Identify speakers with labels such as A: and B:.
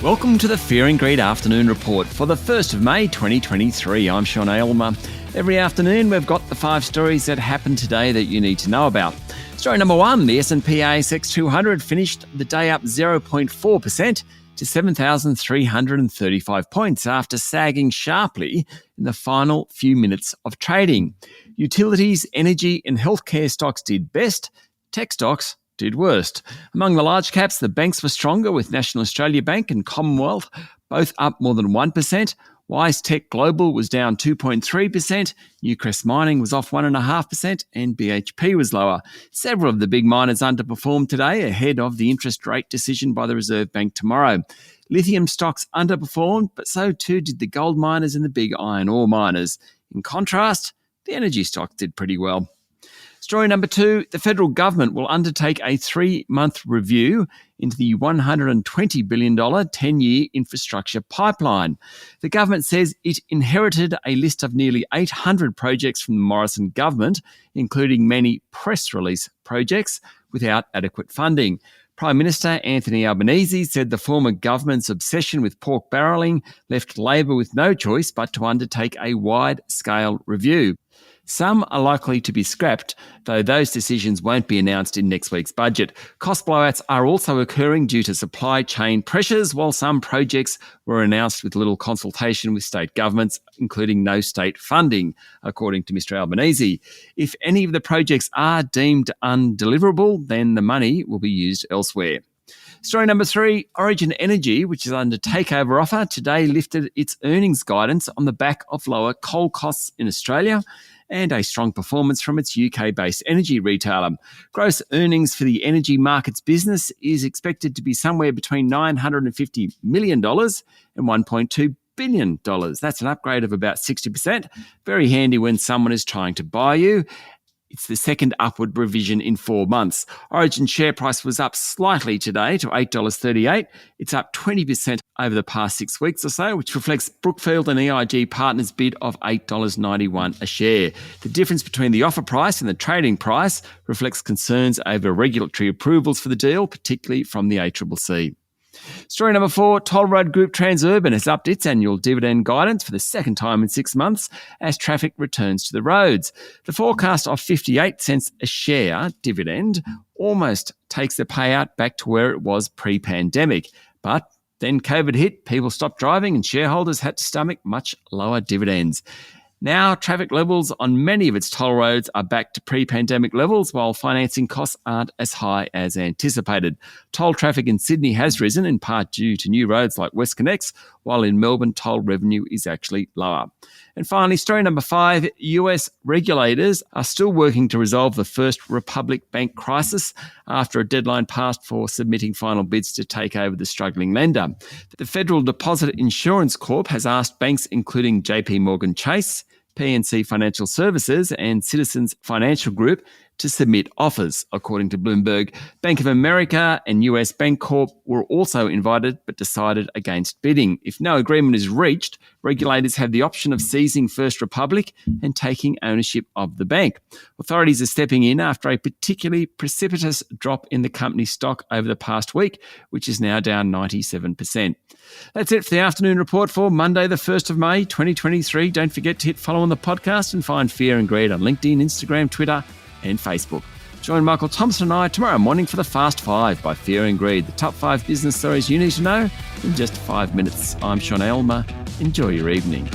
A: Welcome to the Fear and Greed Afternoon Report for the 1st of May 2023. I'm Sean Aylmer. Every afternoon we've got the 5 stories that happened today that you need to know about. Story number 1, the S&P ASX 200 finished the day up 0.4% to 7,335 points after sagging sharply in the final few minutes of trading. Utilities, energy and healthcare stocks did best. Tech stocks did worst. Among the large caps, the banks were stronger, with National Australia Bank and Commonwealth both up more than 1%. WiseTech Global was down 2.3%, Newcrest Mining was off 1.5%, and BHP was lower. Several of the big miners underperformed today ahead of the interest rate decision by the Reserve Bank tomorrow. Lithium stocks underperformed, but so too did the gold miners and the big iron ore miners. In contrast, the energy stocks did pretty well. Story number 2, the federal government will undertake a 3-month review into the $120 billion 10-year infrastructure pipeline. The government says it inherited a list of nearly 800 projects from the Morrison government, including many press release projects, without adequate funding. Prime Minister Anthony Albanese said the former government's obsession with pork barrelling left Labor with no choice but to undertake a wide-scale review. Some are likely to be scrapped, though those decisions won't be announced in next week's budget. Cost blowouts are also occurring due to supply chain pressures, while some projects were announced with little consultation with state governments, including no state funding, according to Mr Albanese. If any of the projects are deemed undeliverable, then the money will be used elsewhere. Story number 3, Origin Energy, which is under takeover offer, today lifted its earnings guidance on the back of lower coal costs in Australia and a strong performance from its UK-based energy retailer. Gross earnings for the energy markets business is expected to be somewhere between $950 million and $1.2 billion. That's an upgrade of about 60%. Very handy when someone is trying to buy you. It's the second upward revision in 4 months. Origin share price was up slightly today to $8.38. It's up 20% over the past 6 weeks or so, which reflects Brookfield and EIG Partners' bid of $8.91 a share. The difference between the offer price and the trading price reflects concerns over regulatory approvals for the deal, particularly from the ACCC. Story number 4, Toll Road Group Transurban has upped its annual dividend guidance for the second time in 6 months as traffic returns to the roads. The forecast of 58 cents a share dividend almost takes the payout back to where it was pre-pandemic. But then COVID hit, people stopped driving and shareholders had to stomach much lower dividends. Now, traffic levels on many of its toll roads are back to pre-pandemic levels, while financing costs aren't as high as anticipated. Toll traffic in Sydney has risen, in part due to new roads like WestConnex, while in Melbourne, toll revenue is actually lower. And finally, story number 5, US regulators are still working to resolve the First Republic Bank crisis after a deadline passed for submitting final bids to take over the struggling lender. The Federal Deposit Insurance Corp has asked banks including JP Morgan Chase, PNC Financial Services and Citizens Financial Group to submit offers, according to Bloomberg. Bank of America and US Bancorp were also invited but decided against bidding. If no agreement is reached, regulators have the option of seizing First Republic and taking ownership of the bank. Authorities are stepping in after a particularly precipitous drop in the company's stock over the past week, which is now down 97%. That's it for the afternoon report for Monday, the 1st of May, 2023. Don't forget to hit follow on the podcast and find Fear and Greed on LinkedIn, Instagram, Twitter, and Facebook. Join Michael Thompson and I tomorrow morning for the Fast 5 by Fear and Greed, the top 5 business stories you need to know in just 5 minutes. I'm Sean Aylmer. Enjoy your evening.